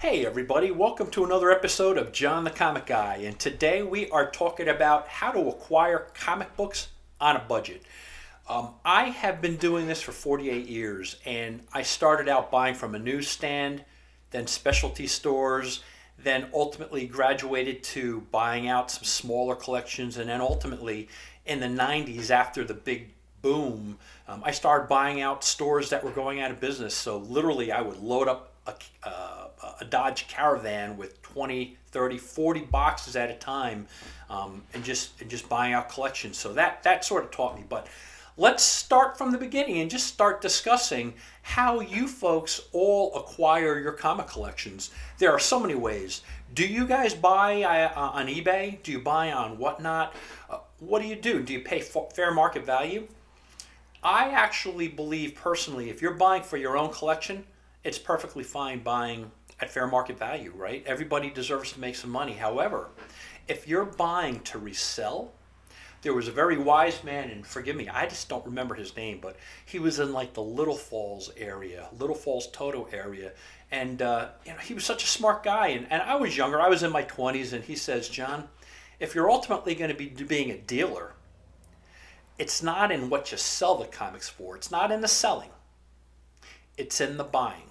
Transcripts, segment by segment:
Hey everybody, welcome to another episode of John the Comic Guy, and today we are talking about how to acquire comic books on a budget. I have been doing this for 48 years, and I started out buying from a newsstand, then specialty stores, then ultimately graduated to buying out some smaller collections, and then ultimately in the 90s after the big boom, I started buying out stores that were going out of business. So literally I would load up a Dodge Caravan with 20, 30, 40 boxes at a time, and just buying out collections. So that sort of taught me. But let's start from the beginning and just start discussing how you folks all acquire your comic collections. There are so many ways. Do you guys buy on eBay? Do you buy on whatnot? What do you do? Do you pay fair market value? I actually believe personally, if you're buying for your own collection, it's perfectly fine buying at fair market value, right? Everybody deserves to make some money. However, if you're buying to resell, there was a very wise man, and forgive me, I just don't remember his name, but he was in like the Little Falls area, Little Falls Toto area, and he was such a smart guy. And I was younger, I was in my 20s, and he says, John, if you're ultimately going to be being a dealer, it's not in what you sell the comics for. It's not in the selling. It's in the buying.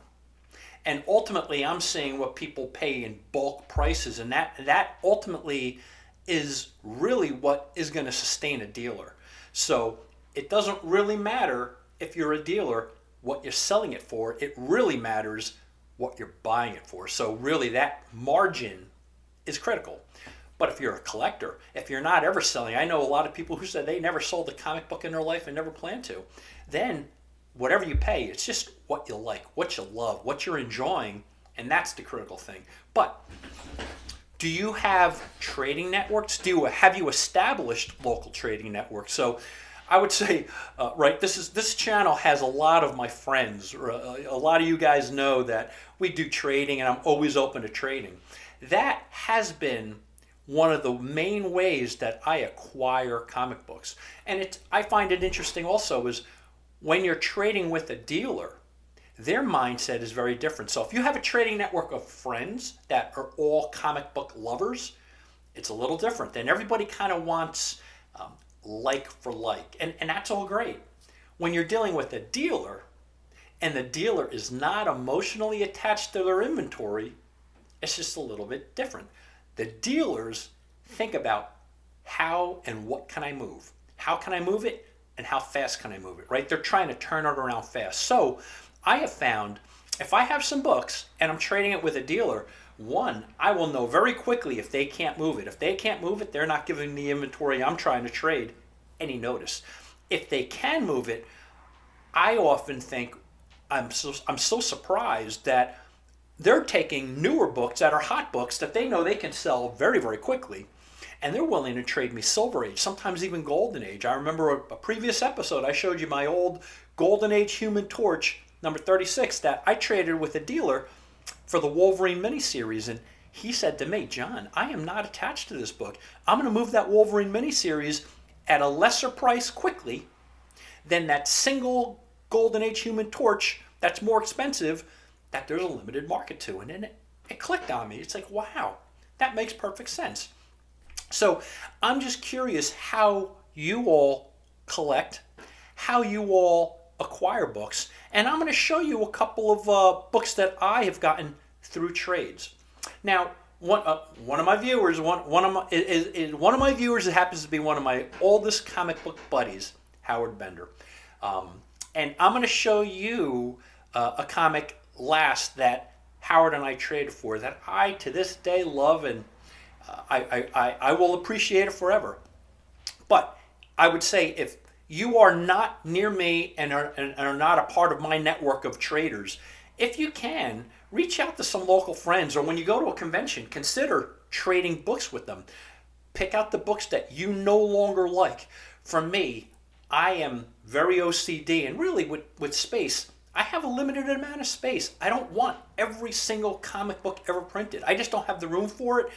And ultimately, I'm seeing what people pay in bulk prices, and that ultimately is really what is going to sustain a dealer. So it doesn't really matter if you're a dealer what you're selling it for. It really matters what you're buying it for. So really, that margin is critical. But if you're a collector, if you're not ever selling, I know a lot of people who said they never sold a comic book in their life and never plan to, then whatever you pay, it's just what you like, what you love, what you're enjoying, and that's the critical thing. But do you have trading networks? Have you established local trading networks? So I would say, right, this channel has a lot of my friends. A lot of you guys know that we do trading, and I'm always open to trading. That has been one of the main ways that I acquire comic books. And I find it interesting also is when you're trading with a dealer, their mindset is very different. So if you have a trading network of friends that are all comic book lovers, it's a little different. And everybody kind of wants like for like. And that's all great. When you're dealing with a dealer, and the dealer is not emotionally attached to their inventory, it's just a little bit different. The dealers think about how and what can I move? How can I move it? And how fast can I move it, right? They're trying to turn it around fast. So I have found if I have some books and I'm trading it with a dealer, one, I will know very quickly if they can't move it. If they can't move it, they're not giving the inventory I'm trying to trade any notice. If they can move it, I often think I'm so surprised that they're taking newer books that are hot books that they know they can sell very, very quickly, and they're willing to trade me Silver Age, sometimes even Golden Age. I remember a previous episode, I showed you my old Golden Age Human Torch, number 36, that I traded with a dealer for the Wolverine miniseries, and he said to me, John, I am not attached to this book. I'm going to move that Wolverine miniseries at a lesser price quickly than that single Golden Age Human Torch that's more expensive that there's a limited market to. And then it clicked on me. It's like, wow, that makes perfect sense. So I'm just curious how you all collect, how you all acquire books, and I'm going to show you a couple of books that I have gotten through trades. Now, one of my viewers, one of my viewers that happens to be one of my oldest comic book buddies, Howard Bender, and I'm going to show you a comic last that Howard and I traded for that I to this day love, and I will appreciate it forever. But I would say if you are not near me and are not a part of my network of traders, if you can, reach out to some local friends, or when you go to a convention, consider trading books with them. Pick out the books that you no longer like. For me, I am very OCD, and really with space, I have a limited amount of space. I don't want every single comic book ever printed. I just don't have the room for it.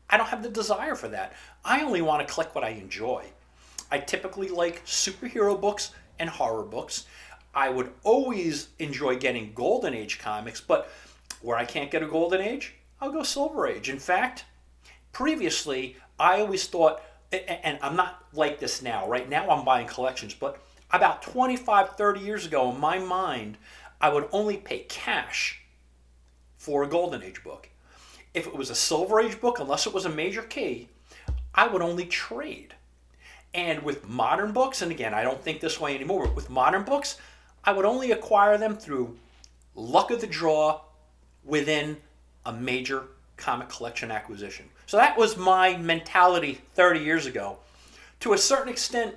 I don't have the desire for that. I only want to collect what I enjoy. I typically like superhero books and horror books. I would always enjoy getting Golden Age comics, but Where I can't get a Golden Age, I'll go Silver Age. In fact, previously, I always thought, and I'm not like this now, right now I'm buying collections, but about 25, 30 years ago, in my mind, I would only pay cash for a Golden Age book. If it was a Silver Age book, unless it was a major key, I would only trade. And with modern books, and again, I don't think this way anymore, but with modern books, I would only acquire them through luck of the draw within a major comic collection acquisition. So that was my mentality 30 years ago. To a certain extent,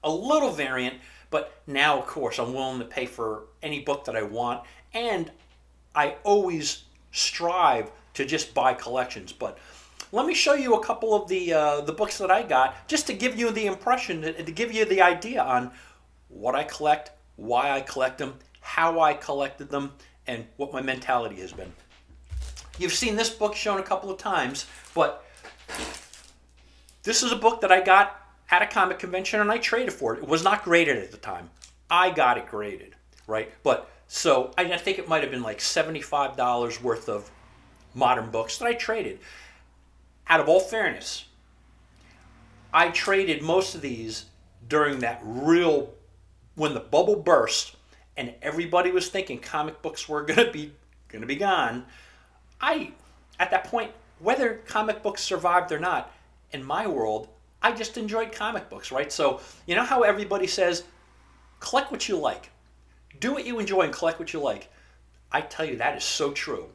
a little variant, but now, of course, I'm willing to pay for any book that I want, and I always strive to just buy collections. But let me show you a couple of the books that I got, just to give you the impression, to give you the idea on what I collect, why I collect them, how I collected them, and what my mentality has been. You've seen this book shown a couple of times, but this is a book that I got at a comic convention and I traded for it. It was not graded at the time. I got it graded, right? But so I think it might have been like $75 worth of modern books that I traded. Out of all fairness, I traded most of these during that real, when the bubble burst and everybody was thinking comic books were gonna be gone. At that point, whether comic books survived or not, in my world, I just enjoyed comic books, right? So you know how everybody says, collect what you like. Do what you enjoy and collect what you like. I tell you, that is so true.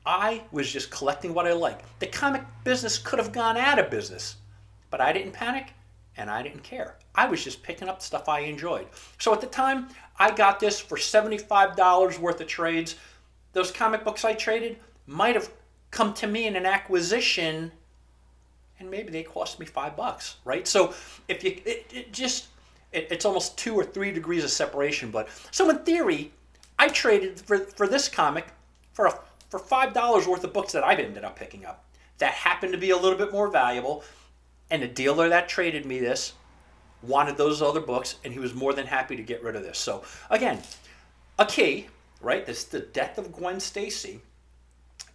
I was just collecting what I like. The comic business could have gone out of business, but I didn't panic and I didn't care. I was just picking up stuff I enjoyed. So at the time, I got this for $75 worth of trades. Those comic books I traded might have come to me in an acquisition, and maybe they cost me $5, right? So if you, it's almost 2 or 3 degrees of separation. But so in theory, I traded for this comic for $5 worth of books that I ended up picking up. That happened to be a little bit more valuable, and the dealer that traded me this wanted those other books, and he was more than happy to get rid of this. So again, a key, right? This is The Death of Gwen Stacy,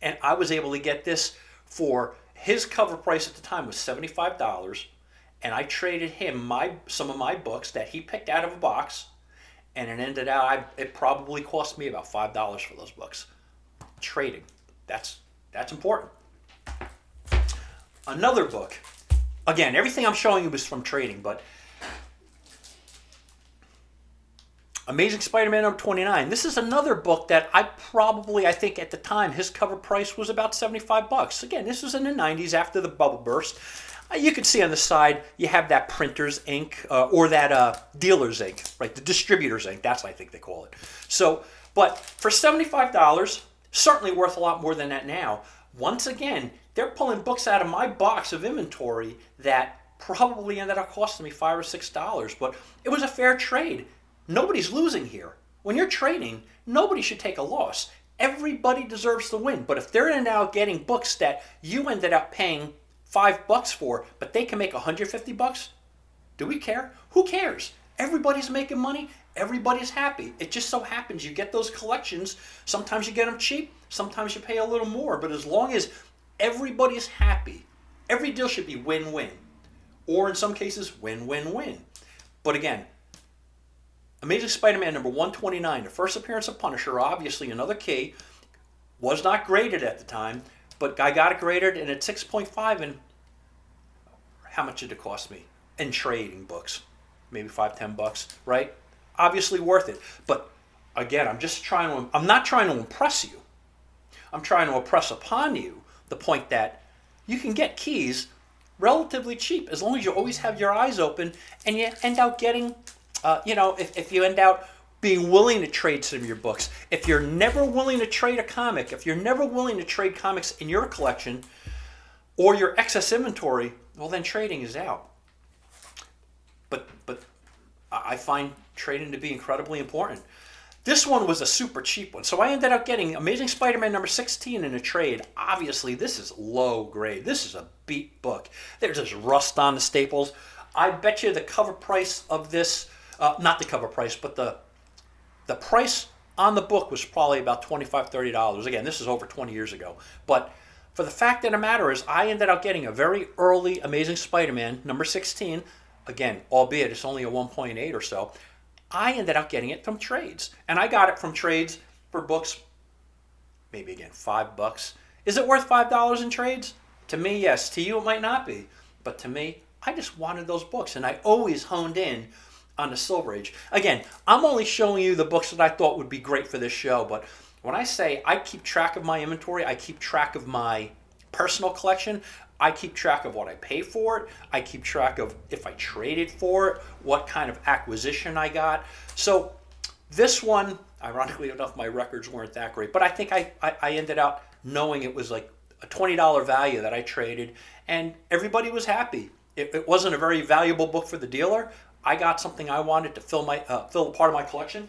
and I was able to get this for his cover price at the time was $75, and I traded him some of my books that he picked out of a box, and it probably cost me about $5 for those books. Trading, that's important. Another book, again, everything I'm showing you is from trading, but Amazing Spider-Man number 29. This is another book that I think at the time his cover price was about $75. Again, this was in the 90s after the bubble burst. You can see on the side you have that printer's ink or that dealer's ink, right? The distributor's ink. That's what I think they call it. So, but for $75, certainly worth a lot more than that now. Once again, they're pulling books out of my box of inventory that probably ended up costing me $5 or $6, but it was a fair trade. Nobody's losing here. When you're trading, nobody should take a loss. Everybody deserves to win. But if they're now getting books that you ended up paying $5 for, but they can make $150, do we care? Who cares? Everybody's making money. Everybody's happy. It just so happens you get those collections. Sometimes you get them cheap. Sometimes you pay a little more. But as long as everybody's happy, every deal should be win-win. Or in some cases, win-win-win. But again, Amazing Spider-Man number 129, the first appearance of Punisher, obviously another key, was not graded at the time, but I got it graded and at 6.5, and how much did it cost me? In trading books, maybe $5, $10, right? Obviously worth it. But again, I'm not trying to impress you. I'm trying to impress upon you the point that you can get keys relatively cheap as long as you always have your eyes open and you end out getting, if you end out being willing to trade some of your books. If you're never willing to trade a comic, if you're never willing to trade comics in your collection or your excess inventory, well, then trading is out. But I find trading to be incredibly important. This one was a super cheap one. So I ended up getting Amazing Spider-Man number 16 in a trade. Obviously, this is low grade. This is a beat book. There's just rust on the staples. I bet you the cover price of this, not the cover price, but the price on the book was probably about $25, $30. Again, this is over 20 years ago. But for the fact of the matter is, I ended up getting a very early Amazing Spider-Man, number 16. Again, albeit it's only a 1.8 or so. I ended up getting it from trades. And I got it from trades for books, maybe again, $5. Is it worth $5 in trades? To me, yes. To you, it might not be. But to me, I just wanted those books. And I always honed in on the Silver Age. Again, I'm only showing you the books that I thought would be great for this show. But when I say I keep track of my inventory, I keep track of my personal collection, I keep track of what I pay for it. I keep track of if I traded for it, what kind of acquisition I got. So this one, ironically enough, my records weren't that great. But I think I ended up knowing it was like a $20 value that I traded, and everybody was happy. It wasn't a very valuable book for the dealer. I got something I wanted to fill a part of my collection,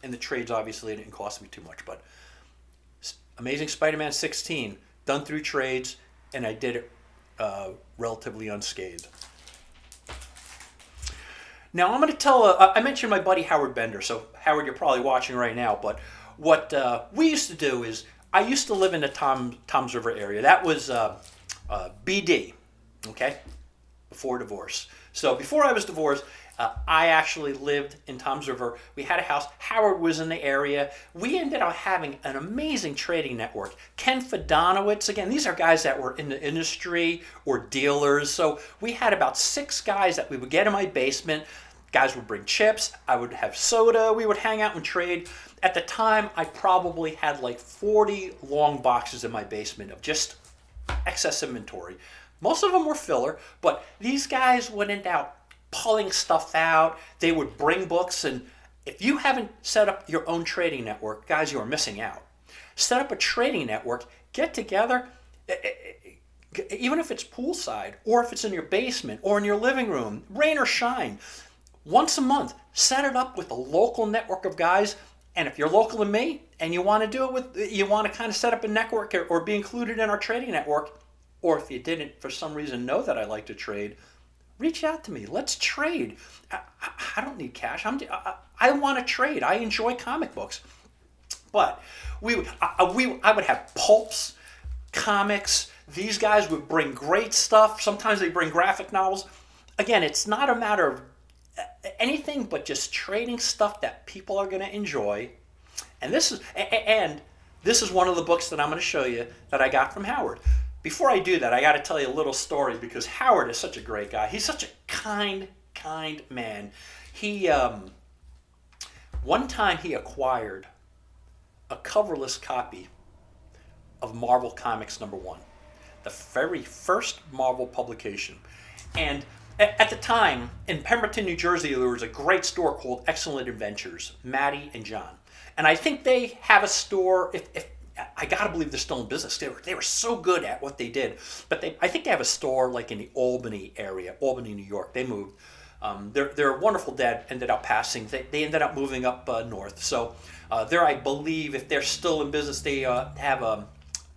and the trades obviously didn't cost me too much. But Amazing Spider-Man 16, done through trades, and I did it relatively unscathed. Now I'm going to tell, I mentioned my buddy Howard Bender, so Howard, you're probably watching right now, but what we used to do is, I used to live in the Toms River area. That was BD, okay, before divorce. So before I was divorced, I actually lived in Toms River. We had a house. Howard was in the area. We ended up having an amazing trading network. Ken Fedanowitz, again, these are guys that were in the industry or dealers. So we had about 6 guys that we would get in my basement. Guys would bring chips. I would have soda. We would hang out and trade. At the time, I probably had like 40 long boxes in my basement of just excess inventory. Most of them were filler, but these guys would end out pulling stuff out. They would bring books, and if you haven't set up your own trading network, guys, you are missing out. Set up a trading network, get together, even if it's poolside, or if it's in your basement, or in your living room, rain or shine. Once a month, set it up with a local network of guys, and if you're local to me, and you want to do it with, you want to kind of set up a network or be included in our trading network, or if you didn't, for some reason, know that I like to trade, reach out to me. Let's trade. I don't need cash. I want to trade. I enjoy comic books. But I would have pulps, comics. These guys would bring great stuff. Sometimes they bring graphic novels. Again, it's not a matter of anything but just trading stuff that people are going to enjoy. And this is one of the books that I'm going to show you that I got from Howard. Before I do that, I got to tell you a little story because Howard is such a great guy. He's such a kind man. He one time he acquired a coverless copy of Marvel Comics #1, the very first Marvel publication. And at the time, in Pemberton, New Jersey, there was a great store called Excellent Adventures, Maddie and John. And I think they have a store, if I gotta believe they're still in business. They were so good at what they did. But I think they have a store like in the Albany area, Albany, New York. They moved. Their wonderful dad ended up passing. They ended up moving up north. So there, I believe, if they're still in business, they have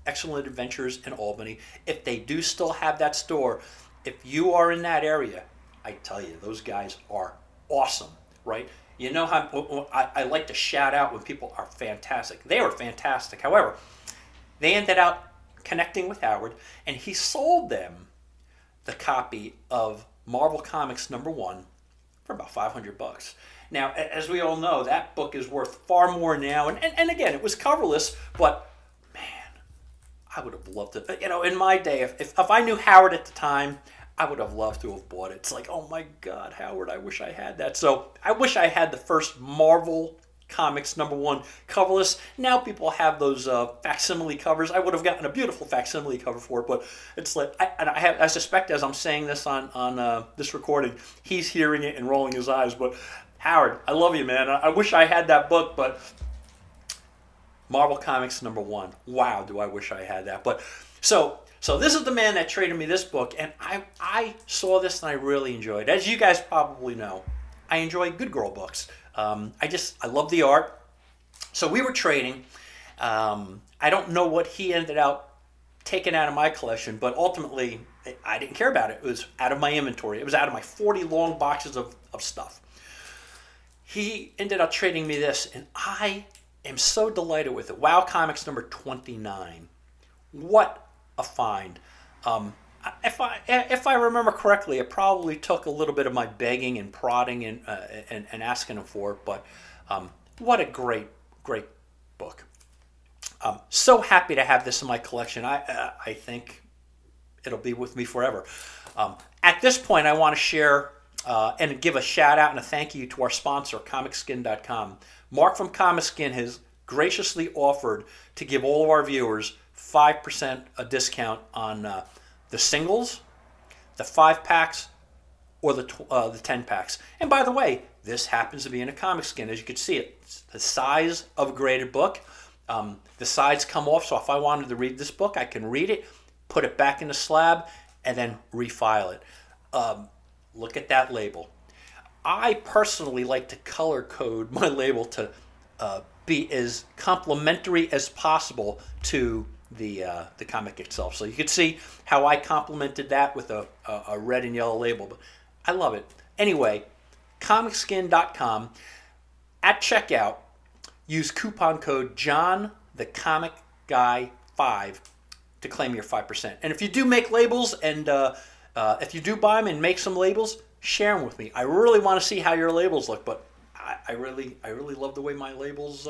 Excellent Adventures in Albany. If they do still have that store, if you are in that area, I tell you, those guys are awesome, right? You know how I like to shout out when people are fantastic. They were fantastic. However, they ended up connecting with Howard, and he sold them the copy of Marvel Comics #1 for about $500. Now, as we all know, that book is worth far more now. And again, it was coverless, but man, I would have loved it. You know, in my day, if I knew Howard at the time, I would have loved to have bought it. It's like, oh my God, Howard, I wish I had that. So I wish I had the first Marvel Comics #1 coverless. Now people have those facsimile covers. I would have gotten a beautiful facsimile cover for it, but it's like, I suspect as I'm saying this on this recording, he's hearing it and rolling his eyes. But Howard, I love you, man. I wish I had that book, but Marvel Comics #1. Wow, do I wish I had that. But So this is the man that traded me this book, and I saw this and I really enjoyed it. As you guys probably know, I enjoy good girl books. I love the art. So we were trading. I don't know what he ended up taking out of my collection, but ultimately I didn't care about it. It was out of my inventory. It was out of my 40 long boxes of stuff. he ended up trading me this, and I am so delighted with it. Wow Comics number 29. What a find. If I remember correctly, it probably took a little bit of my begging and prodding and asking him for it, but what a great book. So happy to have this in my collection. I think it'll be with me forever. At this point, I want to share and give a shout out and a thank you to our sponsor, ComicSkin.com. Mark from ComicSkin has graciously offered to give all of our viewers 5% a discount on the singles, the 5-packs, or the 10-packs. And by the way, this happens to be in a comic skin. As you can see, it's the size of a graded book. The sides come off, so if I wanted to read this book, I can read it, put it back in the slab, and then refile it. Look at that label. I personally like to color code my label to be as complementary as possible to the comic itself. So you can see how I complemented that with a red and yellow label. But I love it. Anyway, comicskin.com. At checkout, use coupon code JOHN-THE-COMIC-GUY-5 to claim your 5%. And if you do make labels and if you do buy them and make some labels, share them with me. I really want to see how your labels look, but I really love the way my labels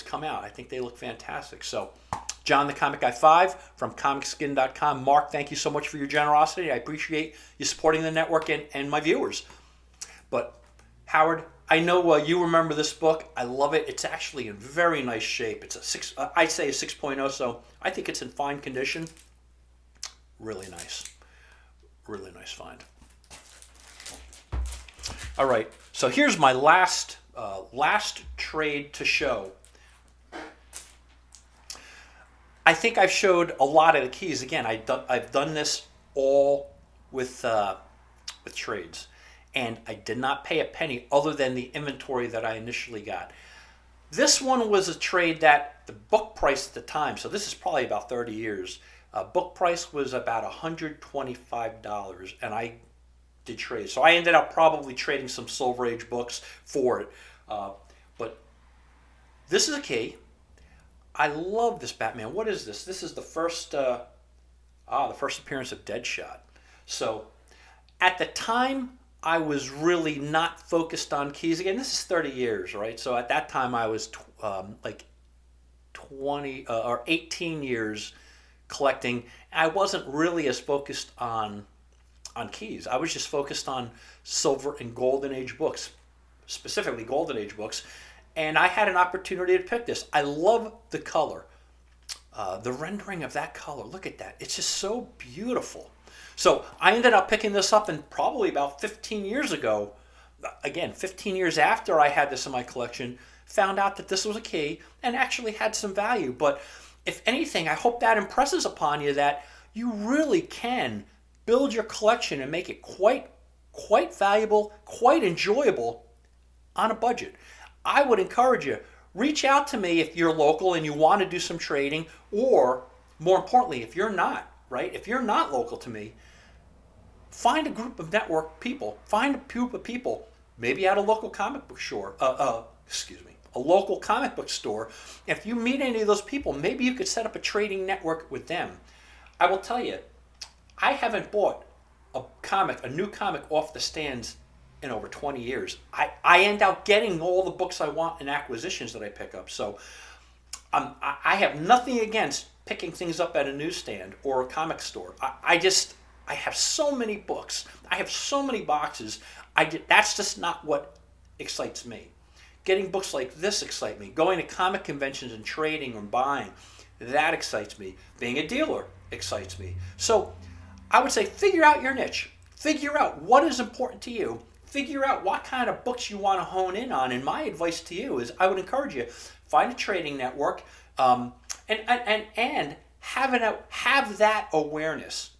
come out. I think they look fantastic. So, John the Comic Guy 5 from comicskin.com. Mark, thank you so much for your generosity. I appreciate you supporting the network and my viewers. But Howard, I know you remember this book. I love it. It's actually in very nice shape. It's I'd say a 6.0, so I think it's in fine condition. Really nice. Really nice find. All right, so here's my last trade to show. I think I've showed a lot of the keys. Again, I've done this all with trades, and I did not pay a penny other than the inventory that I initially got. This one was a trade that the book price at the time, so this is probably about 30 years, book price was about $125, and I did trade. So I ended up probably trading some Silver Age books for it. But this is a key. I love this Batman. What is this? This is the first appearance of Deadshot. So at the time, I was really not focused on keys. Again, this is 30 years, right? So at that time, I was like 20 or 18 years collecting. I wasn't really as focused on keys. I was just focused on Silver and Golden Age books, specifically Golden Age books. And I had an opportunity to pick this. I love the color. The rendering of that color. Look at that. It's just so beautiful. So I ended up picking this up, and probably about 15 years ago, again, 15 years after I had this in my collection, found out that this was a key and actually had some value. But if anything, I hope that impresses upon you that you really can build your collection and make it quite valuable, quite enjoyable on a budget. I would encourage you, reach out to me if you're local and you want to do some trading, or more importantly, if you're not, right? If you're not local to me, find a group of network people, find a group of people, maybe at a local comic book store, a local comic book store. If you meet any of those people, maybe you could set up a trading network with them. I will tell you, I haven't bought a new comic off the stands in over 20 years. I end up getting all the books I want in acquisitions that I pick up. So I have nothing against picking things up at a newsstand or a comic store. I have so many books. I have so many boxes. That's just not what excites me. Getting books like this excite me. Going to comic conventions and trading or buying, that excites me. Being a dealer excites me. So I would say figure out your niche. Figure out what is important to you. Figure out what kind of books you want to hone in on. And my advice to you is, I would encourage you, find a trading network, and have that awareness.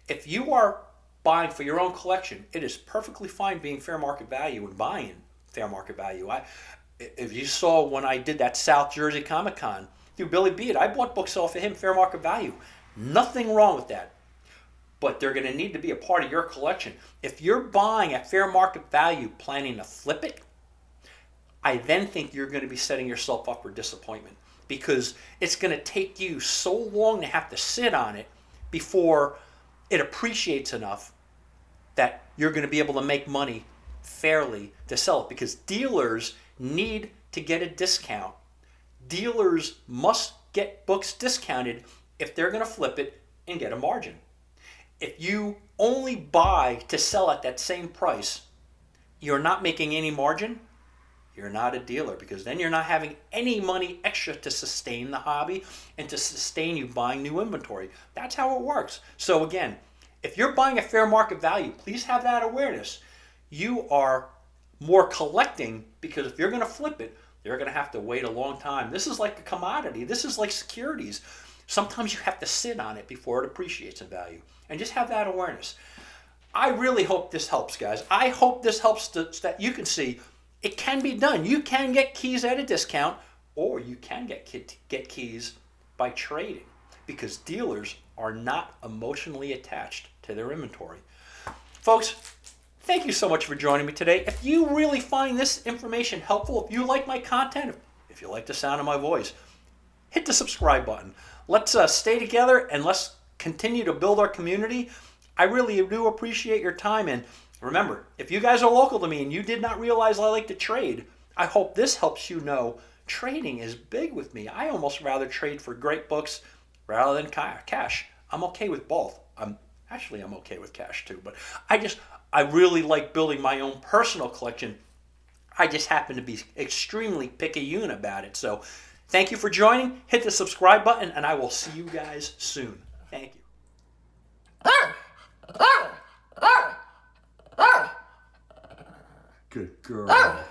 If you are buying for your own collection, it is perfectly fine being fair market value and buying fair market value. If you saw when I did that South Jersey Comic Con through Billy Beard, I bought books off of him, fair market value. Nothing wrong with that. But they're going to need to be a part of your collection. If you're buying at fair market value, planning to flip it, I then think you're going to be setting yourself up for disappointment, because it's going to take you so long to have to sit on it before it appreciates enough that you're going to be able to make money fairly to sell it, because dealers need to get a discount. Dealers must get books discounted if they're going to flip it and get a margin. If you only buy to sell at that same price, you're not making any margin, you're not a dealer, because then you're not having any money extra to sustain the hobby and to sustain you buying new inventory. That's how it works. So again, if you're buying a fair market value, please have that awareness. You are more collecting, because if you're going to flip it, you're going to have to wait a long time. This is like a commodity. This is like securities. Sometimes you have to sit on it before it appreciates in value. And just have that awareness. I really hope this helps, guys. I hope this helps that you can see it can be done. You can get keys at a discount, or you can get keys by trading, because dealers are not emotionally attached to their inventory. Folks, thank you so much for joining me today. If you really find this information helpful, if you like my content, if you like the sound of my voice, hit the subscribe button. Let's stay together and let's continue to build our community. I really do appreciate your time. And remember, if you guys are local to me and you did not realize I like to trade, I hope this helps you know trading is big with me. I almost rather trade for great books rather than cash. I'm okay with both. I'm okay with cash too, but I really like building my own personal collection. I just happen to be extremely picayune about it. So thank you for joining. Hit the subscribe button, and I will see you guys soon. Thank you. Good girl.